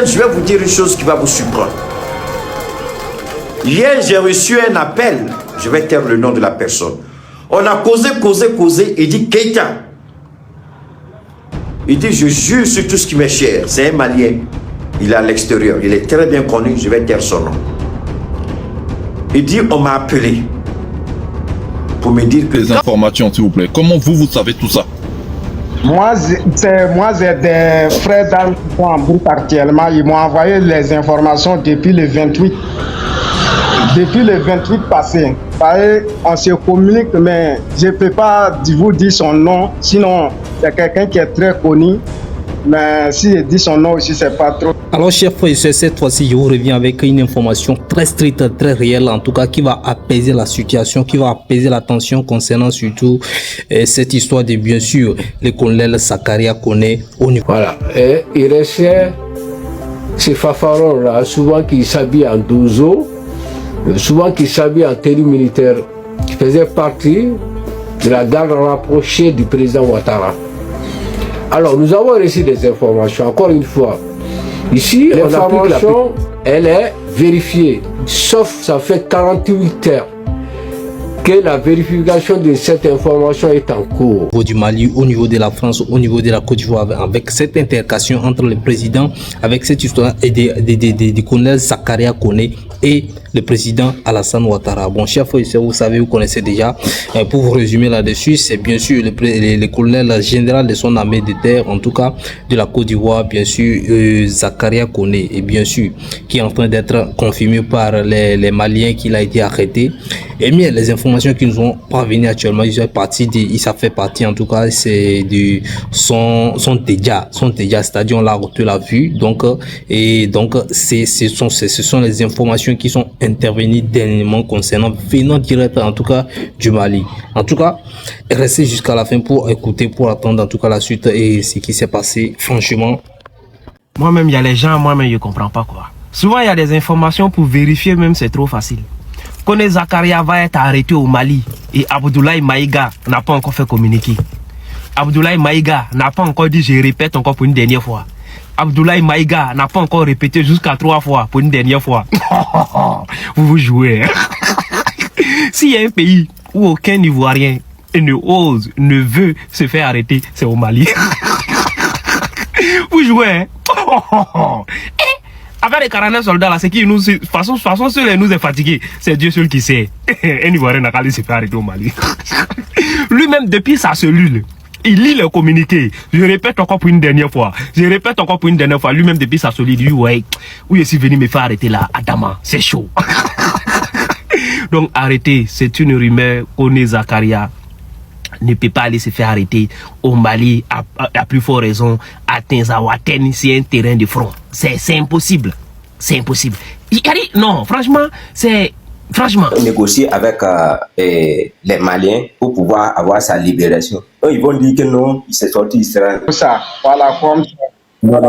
Je vais vous dire une chose qui va vous surprendre. Hier, j'ai reçu un appel. Je vais taire le nom de la personne. On a causé. Il dit Keïta. Il dit, je jure sur tout ce qui m'est cher. C'est un Malien. Il est à l'extérieur. Il est très bien connu. Je vais taire son nom. Il dit, on m'a appelé pour me dire que... Les informations, s'il vous plaît. Comment vous savez tout ça? Moi, j'ai des frères d'armes qui sont en route actuellement. Ils m'ont envoyé les informations depuis le 28. Depuis le 28 passé. On se communique, mais je ne peux pas vous dire son nom. Sinon, c'est quelqu'un qui est très connu. Mais si je dis son nom aussi, c'est pas trop. Alors, chers frères et sœurs, cette fois-ci, je vous reviens avec une information très stricte, très réelle, en tout cas, qui va apaiser la situation, qui va apaiser la tension concernant surtout cette histoire de, bien sûr, le colonel Zakaria Koné au niveau. Voilà. Et il restait ces fanfarons-là, souvent qui s'habillent en dozo, souvent qui s'habillent en tenue militaire, qui faisaient partie de la garde rapprochée du président Ouattara. Alors, nous avons reçu des informations, encore une fois. Ici, l'information, elle est vérifiée, sauf ça fait 48 heures que la vérification de cette information est en cours. Au niveau du Mali, au niveau de la France, au niveau de la Côte d'Ivoire, avec cette intercation entre le président, avec cette histoire du colonel Zakaria Koné et le président Alassane Ouattara. Bon, chers frères et sœurs, vous savez, vous connaissez déjà. Pour vous résumer là-dessus, c'est bien sûr le colonel général de son armée de terre, en tout cas de la Côte d'Ivoire, bien sûr, Zakaria Koné, et bien sûr, qui est en train d'être confirmé par les Maliens qu'il a été arrêté. Et bien, les informations qui nous ont parvenues actuellement, il fait partie, en tout cas, c'est du son déjà, c'est-à-dire on l'a vu, donc, et donc, ce sont les informations qui sont intervenues dernièrement concernant, venant direct, en tout cas, du Mali. En tout cas, restez jusqu'à la fin pour écouter, pour attendre, en tout cas, la suite et ce qui s'est passé, franchement. Moi-même, il y a les gens, moi-même, je comprends pas quoi. Souvent, il y a des informations pour vérifier, même c'est trop facile. Koné Zakaria va être arrêté au Mali et Abdoulaye Maïga n'a pas encore fait communiquer. Abdoulaye Maïga n'a pas encore dit, je répète encore pour une dernière fois. Abdoulaye Maïga n'a pas encore répété jusqu'à 3 fois pour une dernière fois. Vous jouez. Hein? S'il y a un pays où aucun Ivoirien ne ose, ne veut se faire arrêter, c'est au Mali. Vous jouez. Hein? Avec les 49 soldats là, c'est qui nous, façon seul nous est fatigué. C'est Dieu seul qui sait. Un Ivoirien n'a qu'à aller se faire arrêter au Mali. Lui-même, depuis sa cellule, il lit le communiqué. Je répète encore pour une dernière fois. Lui-même, depuis sa cellule, il dit, ouais, où je suis venu me faire arrêter là, Adama, c'est chaud. Donc, arrêtez, c'est une rumeur. Koné Zakaria ne peut pas aller se faire arrêter au Mali, à plus forte raison, à Tinzaouaten, c'est un terrain de front. C'est impossible. C'est impossible. Non, franchement, c'est... Franchement. Négocier avec les Maliens pour pouvoir avoir sa libération. Eux, ils vont dire que non, il s'est sorti Israël. Ça, voilà, comme ça. Non,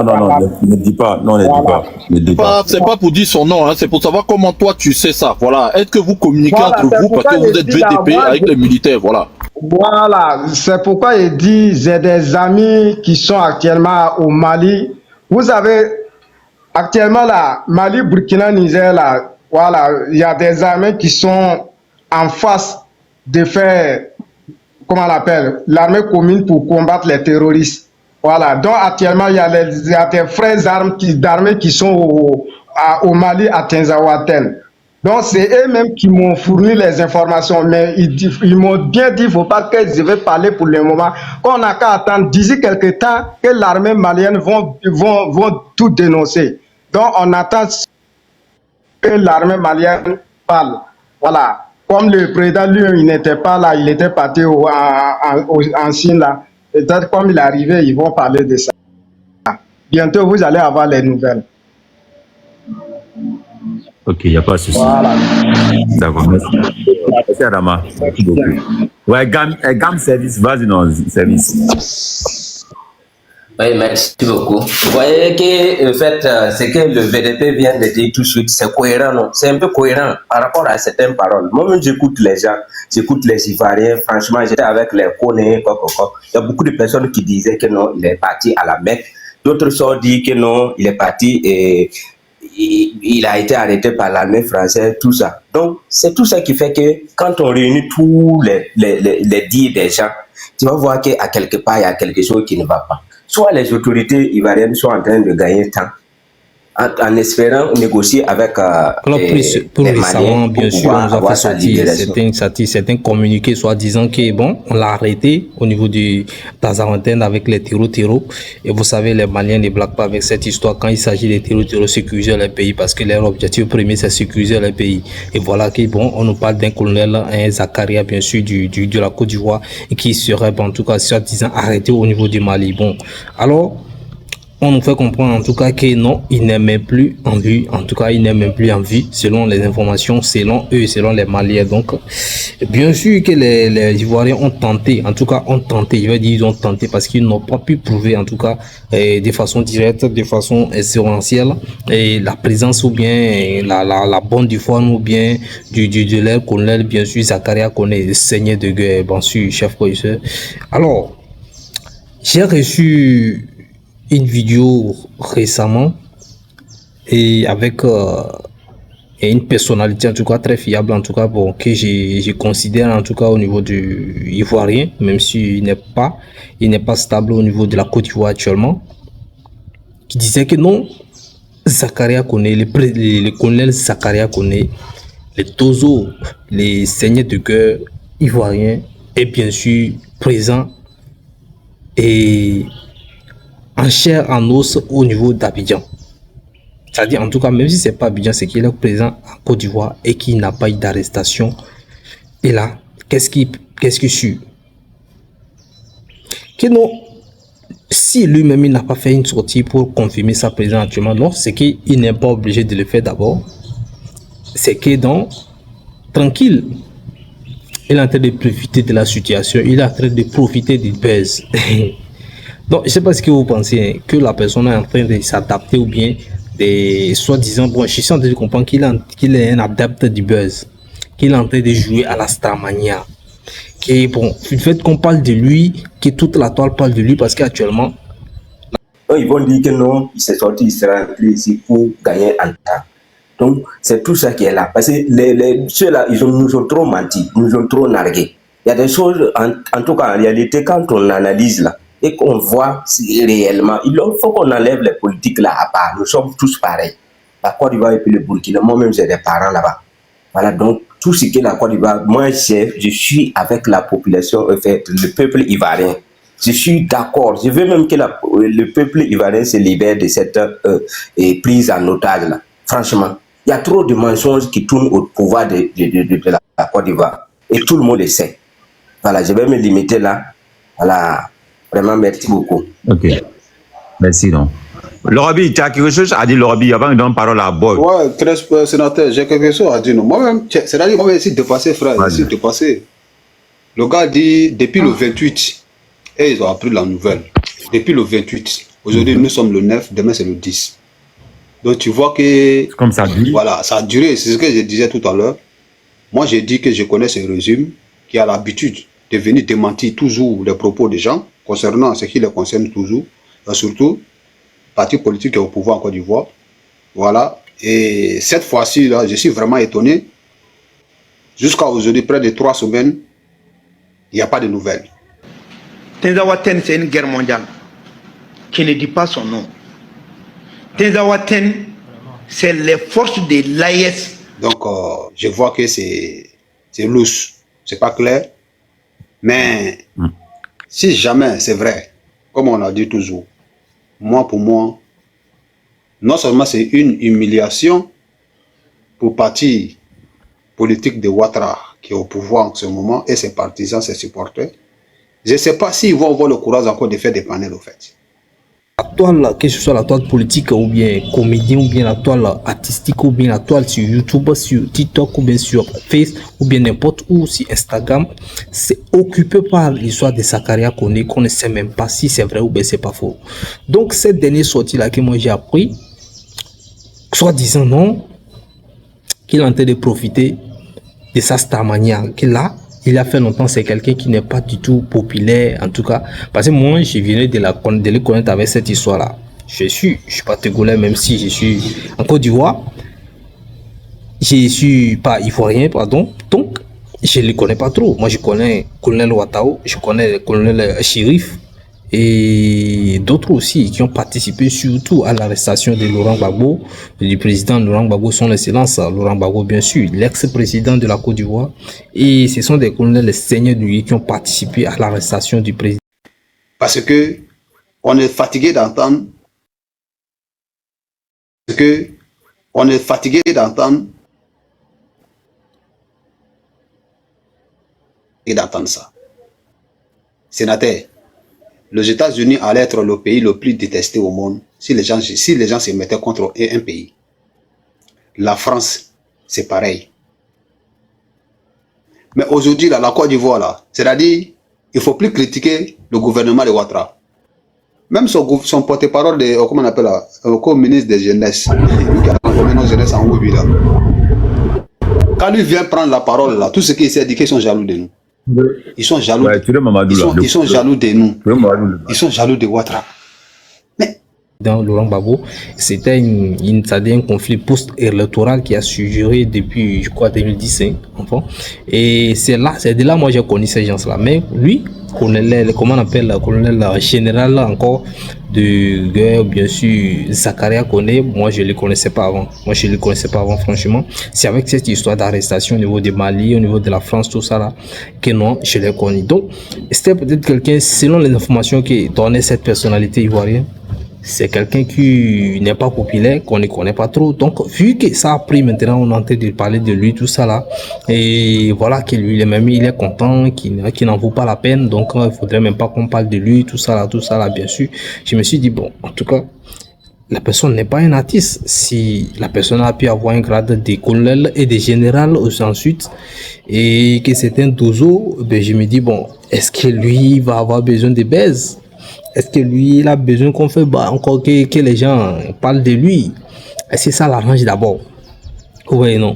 ne dis pas. Non, ne dis pas. C'est pas pour dire son nom, hein, c'est pour savoir comment toi tu sais ça. Voilà. Est-ce que vous communiquez entre vous parce que vous êtes VDP avec les militaires, voilà. Voilà, c'est pourquoi il dit, j'ai des amis qui sont actuellement au Mali. Vous avez actuellement là, Mali, Burkina, Niger, là, voilà, il y a des armées qui sont en face de faire, comment on l'appelle, l'armée commune pour combattre les terroristes. Voilà, donc actuellement, il y a des frères d'armées qui sont au Mali, à Tinzaouaten. Donc c'est eux-mêmes qui m'ont fourni les informations, mais ils m'ont bien dit, il ne faut pas que je vais parler pour le moment, qu'on n'a qu'à attendre d'ici quelques temps que l'armée malienne vont tout dénoncer. Donc on attend que l'armée malienne parle. Voilà. Comme le président lui, il n'était pas là, il était parti en Chine là. Peut-être comme il est arrivé, ils vont parler de ça. Bientôt vous allez avoir les nouvelles. Ok, il n'y a pas de souci. Voilà. D'accord, merci Adama. Merci beaucoup. Ouais, gamme service, vas-y, non, service. Oui, merci beaucoup. Vous voyez que, en fait, ce que le VDP vient de dire tout de suite, c'est cohérent, non? C'est un peu cohérent par rapport à certaines paroles. Moi-même, j'écoute les gens, j'écoute les Ivoiriens. Franchement, j'étais avec les Koné, il y a beaucoup de personnes qui disaient que non, il est parti à la Mecque. D'autres sortent dire que non, il est parti et il a été arrêté par l'armée française, tout ça. Donc, c'est tout ça qui fait que quand on réunit tous les dires des gens, tu vas voir qu'à quelque part, il y a quelque chose qui ne va pas. Soit les autorités ivoiriennes sont en train de gagner temps en espérant négocier avec pour les récemment, Maliens, bien sûr, on nous a fait sortir certains communiqués, soit disant que bon, on l'a arrêté au niveau de Tazarantène avec les terreaux. Et vous savez, les Maliens ne blaguent pas avec cette histoire quand il s'agit des terreaux, sécuriser les pays, parce que leur objectif premier, c'est sécuriser les pays. Et voilà que bon, on nous parle d'un colonel, un Zakaria, bien sûr, de la Côte d'Ivoire, qui serait, en tout cas, soit disant arrêté au niveau du Mali. Bon, alors, on nous fait comprendre en tout cas que non, il n'est même plus en vue. En tout cas, il n'est même plus en vue selon les informations, selon eux, selon les Maliens. Donc, bien sûr que les Ivoiriens ont tenté, en tout cas ont tenté, je vais dire ils ont tenté parce qu'ils n'ont pas pu prouver en tout cas de façon directe, de façon assurantielle et la présence ou bien la bonne du forme ou bien de leur colonel, bien sûr, Zakaria connaît seigneur de guerre, bien sûr, chef professeur. Alors, j'ai reçu une vidéo récemment et avec une personnalité en tout cas très fiable en tout cas bon que je considère en tout cas au niveau du ivoirien, même s'il n'est pas stable au niveau de la Côte d'Ivoire actuellement, qui disait que non, Zakaria connaît le colonel Zakaria connaît les Tozo, les seigneurs de cœur ivoiriens est bien sûr présent et en chair, en os au niveau d'Abidjan. C'est-à-dire, en tout cas, même si c'est pas Abidjan, c'est qu'il est présent en Côte d'Ivoire et qu'il n'a pas eu d'arrestation. Et là, qu'est-ce que sûr? Que non, si lui-même il n'a pas fait une sortie pour confirmer sa présence actuellement, non, c'est qu'il n'est pas obligé de le faire d'abord. C'est que donc, tranquille, il est en train de profiter de la situation, il est en train de profiter du buzz. Donc, je ne sais pas ce que vous pensez, que la personne est en train de s'adapter ou bien de soi-disant, bon, je suis en train de comprendre qu'il est un adepte du buzz, qu'il est en train de jouer à la Starmania, qui bon, le fait qu'on parle de lui, que toute la toile parle de lui parce qu'actuellement... Ils vont dire que non, il s'est sorti, il sera rentré ici pour gagner en temps. Donc, c'est tout ça qui est là. Parce que ceux-là, nous ont trop menti, nous ont trop nargué. Il y a des choses, en tout cas, en réalité, quand on analyse là, et qu'on voit réellement, il faut qu'on enlève les politiques là à part. Nous sommes tous pareils. La Côte d'Ivoire et puis le Burkina, moi-même j'ai des parents là-bas. Voilà, donc tout ce qui est la Côte d'Ivoire, moi je suis avec la population, en fait, le peuple ivoirien. Je suis d'accord. Je veux même que le peuple ivoirien se libère de cette prise en otage là. Franchement, il y a trop de mensonges qui tournent au pouvoir de la Côte d'Ivoire. Et tout le monde le sait. Voilà, je vais me limiter là. Voilà. Vraiment, merci beaucoup. Ok. Merci, non. Lorabi, tu as quelque chose à dire, Lorabi, avant de donner parole à Boy. Ouais, très sénateur, j'ai quelque chose à dire. Moi-même, c'est-à-dire, moi-même, ici, dépassé, frère, ici, dépassé. Le gars dit, depuis le 28, et ils ont appris la nouvelle. Depuis le 28, aujourd'hui, nous sommes le 9, demain, c'est le 10. Donc, tu vois que... Comme ça dit. Voilà, ça a duré, c'est ce que je disais tout à l'heure. Moi, j'ai dit que je connais ce régime qui a l'habitude de venir démentir toujours les propos des gens concernant ce qui les concerne toujours, et surtout, parti politique qui est au pouvoir en Côte d'Ivoire. Voilà. Et cette fois-ci, là, je suis vraiment étonné. Jusqu'à aujourd'hui, près de 3 semaines, il n'y a pas de nouvelles. Tenzawaten, c'est une guerre mondiale qui ne dit pas son nom. Tenzawaten, c'est les forces de l'AES. Donc, je vois que c'est louche. C'est pas clair. Mais si jamais c'est vrai, comme on a dit toujours, moi pour moi, non seulement c'est une humiliation pour le parti politique de Ouattara qui est au pouvoir en ce moment et ses partisans, ses supporters. Je ne sais pas s'ils vont avoir le courage encore de faire des panels au fait. La toile, que ce soit la toile politique ou bien comédien ou bien la toile artistique ou bien la toile sur YouTube, sur TikTok ou bien sur Facebook ou bien n'importe où sur Instagram, c'est occupé par l'histoire de Zakaria Koné qu'on ne sait même pas si c'est vrai ou bien c'est pas faux. Donc cette dernière sortie là que moi j'ai appris, soit disant non, qu'il est en train de profiter de sa Starmania, que là, il a fait longtemps, c'est quelqu'un qui n'est pas du tout populaire, en tout cas. Parce que moi, je venais de le connaître avec cette histoire-là. je suis pas Togolais, même si je suis en Côte d'Ivoire. Je suis pas ivoirien, pardon. Donc, je ne les connais pas trop. Moi, je connais le colonel Ouattao, je connais le colonel Chérif et d'autres aussi qui ont participé surtout à l'arrestation de Laurent Gbagbo, du président Laurent Gbagbo, son excellence Laurent Gbagbo, bien sûr, l'ex-président de la Côte d'Ivoire. Et ce sont des colonels seigneurs du qui ont participé à l'arrestation du président. Parce que on est fatigué d'entendre. On est fatigué d'entendre et d'entendre ça. Sénateur, les États-Unis allaient être le pays le plus détesté au monde si les gens se mettaient contre un pays. La France, c'est pareil. Mais aujourd'hui, la Côte d'Ivoire, là, c'est-à-dire, il ne faut plus critiquer le gouvernement de Ouattara. Même son porte-parole, comment on appelle là, comme ministre des Jeunesse, lui qui a envoyé nos jeunesses en haut, là. Quand lui vient prendre la parole, là, tout ce qu'il s'est dit, qu'ils sont jaloux de nous. Ils sont jaloux. Ouais, ils sont jaloux de nous. Ils sont jaloux de Ouattara. Dans Laurent Gbagbo, c'était un conflit post-électoral qui a duré depuis, je crois, 2010, enfin. Et c'est de là, moi, j'ai connu ces gens-là. Mais lui, colonel, comment on appelle, le colonel général encore de guerre, bien sûr, Zakaria Koné, moi, je ne le connaissais pas avant. Franchement. C'est avec cette histoire d'arrestation au niveau du Mali, au niveau de la France, tout ça là, que non, je l'ai connu. Donc, c'était peut-être quelqu'un, selon les informations qui donnaient cette personnalité ivoirienne, c'est quelqu'un qui n'est pas populaire, qu'on ne connaît pas trop. Donc, vu que ça a pris maintenant, on est en train de parler de lui, tout ça là. Et voilà, que lui, même il est content, qu'il n'en vaut pas la peine. Donc, il faudrait même pas qu'on parle de lui, tout ça là, bien sûr. Je me suis dit, bon, en tout cas, la personne n'est pas un artiste. Si la personne a pu avoir un grade de colonel et de général ensuite, et que c'est un dozo, ben, je me dis, bon, est-ce que lui va avoir besoin de baise? Est-ce que lui, il a besoin qu'on fait encore que les gens parlent de lui? Est-ce que ça l'arrange d'abord? Oui, non.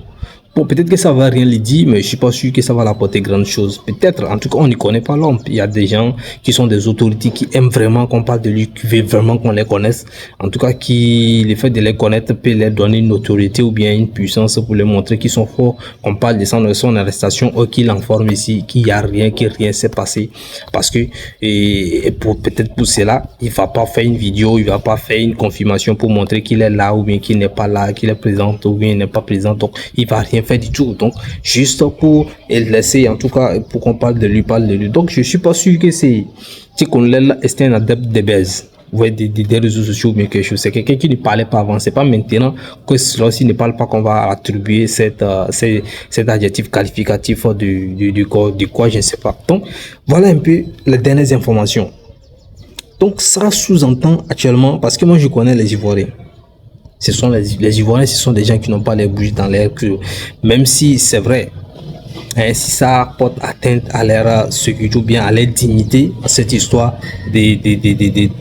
Bon, peut-être que ça va rien lui dire, mais je suis pas sûr que ça va l'apporter grande chose. Peut-être, en tout cas, on n'y connaît pas l'homme. Il y a des gens qui sont des autorités qui aiment vraiment qu'on parle de lui, qui veulent vraiment qu'on les connaisse. En tout cas, qui, le fait de les connaître peut leur donner une autorité ou bien une puissance pour les montrer qu'ils sont forts, qu'on parle de son arrestation ou qu'il informe ici qu'il n'y a rien, que rien s'est passé. Parce que, peut-être pour cela, il va pas faire une vidéo, il va pas faire une confirmation pour montrer qu'il est là ou bien qu'il n'est pas là, qu'il est présent ou bien il n'est pas présent. Donc, il va rien fait du tout. Donc, juste pour laisser, en tout cas, pour qu'on parle de lui. Donc, je suis pas sûr que c'est un adepte de baise. Ouais, des réseaux sociaux, mais quelque chose. C'est quelqu'un qui ne parlait pas avant. C'est pas maintenant que celui-ci ne parle pas qu'on va attribuer cet adjectif qualificatif du quoi, je ne sais pas. Donc, voilà un peu les dernières informations. Donc, ça sous-entend actuellement, parce que moi, je connais les Ivoiriens. Ce sont les Ivoiriens, ce sont des gens qui n'ont pas les bouches dans l'air, même si c'est vrai, hein, si ça porte atteinte à leur sécurité ou bien à leur dignité, cette histoire des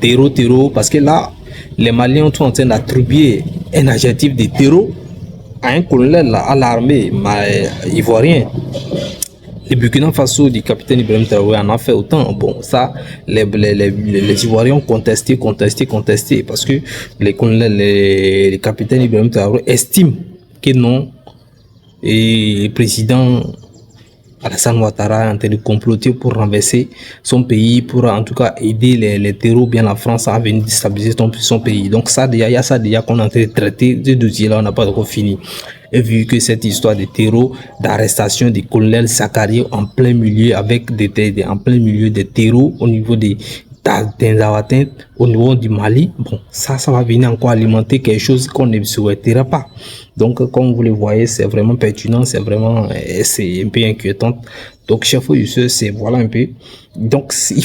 terreaux, parce que là, les Maliens sont en train d'attribuer un adjectif de terreau à un colonel, à l'armée ivoirienne. Le Burkina Faso du capitaine Ibrahim Traoré en a fait autant. Bon, ça, les Ivoiriens ont contesté, parce que les capitaines Ibrahim Traoré estiment que non, et le président Alassane Ouattara est en train de comploter pour renverser son pays, pour en tout cas aider les terreaux, bien la France à venir déstabiliser son pays. Donc ça, il y a ça déjà qu'on est en train de traiter, ce dossier-là, on n'a pas encore fini. Et vu que cette histoire de terreau, d'arrestation des colonels Zakaria en plein milieu, en plein milieu des terreaux au niveau des au niveau du Mali, bon, ça va venir encore alimenter quelque chose qu'on ne souhaiterait pas. Donc, comme vous le voyez, c'est vraiment pertinent, c'est un peu inquiétant. Donc, chef Youssef, c'est voilà un peu. Donc, il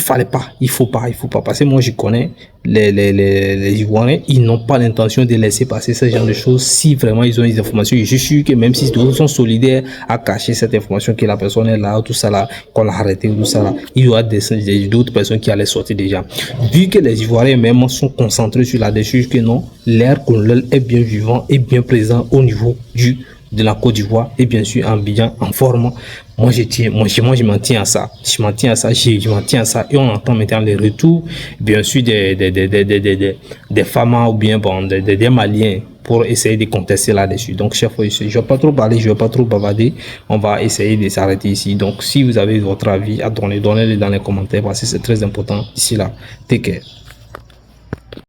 faut pas, parce que moi, je connais les Ivoiriens, ils n'ont pas l'intention de laisser passer ce genre de choses si vraiment ils ont des informations. Je suis sûr que même si d'autres sont solidaires à cacher cette information que la personne est là, tout ça là, qu'on l'a arrêté, tout ça là, il y aura d'autres personnes qui allaient sortir déjà. Vu que les Ivoiriens même sont concentrés sur la décharge que non, l'air colonial est bien vivant et bien présent au niveau de la Côte d'Ivoire et bien sûr en bilan, en forme. Moi, je m'en tiens à ça. Je m'en tiens à ça. Je m'en tiens à ça. Et on entend maintenant les retours, bien sûr, des femmes ou bien bon, des Maliens pour essayer de contester là-dessus. Donc, chef, je ne vais pas trop parler, je ne vais pas trop bavarder. On va essayer de s'arrêter ici. Donc, si vous avez votre avis à donner, donnez-le dans les commentaires parce que c'est très important. D'ici là, take care.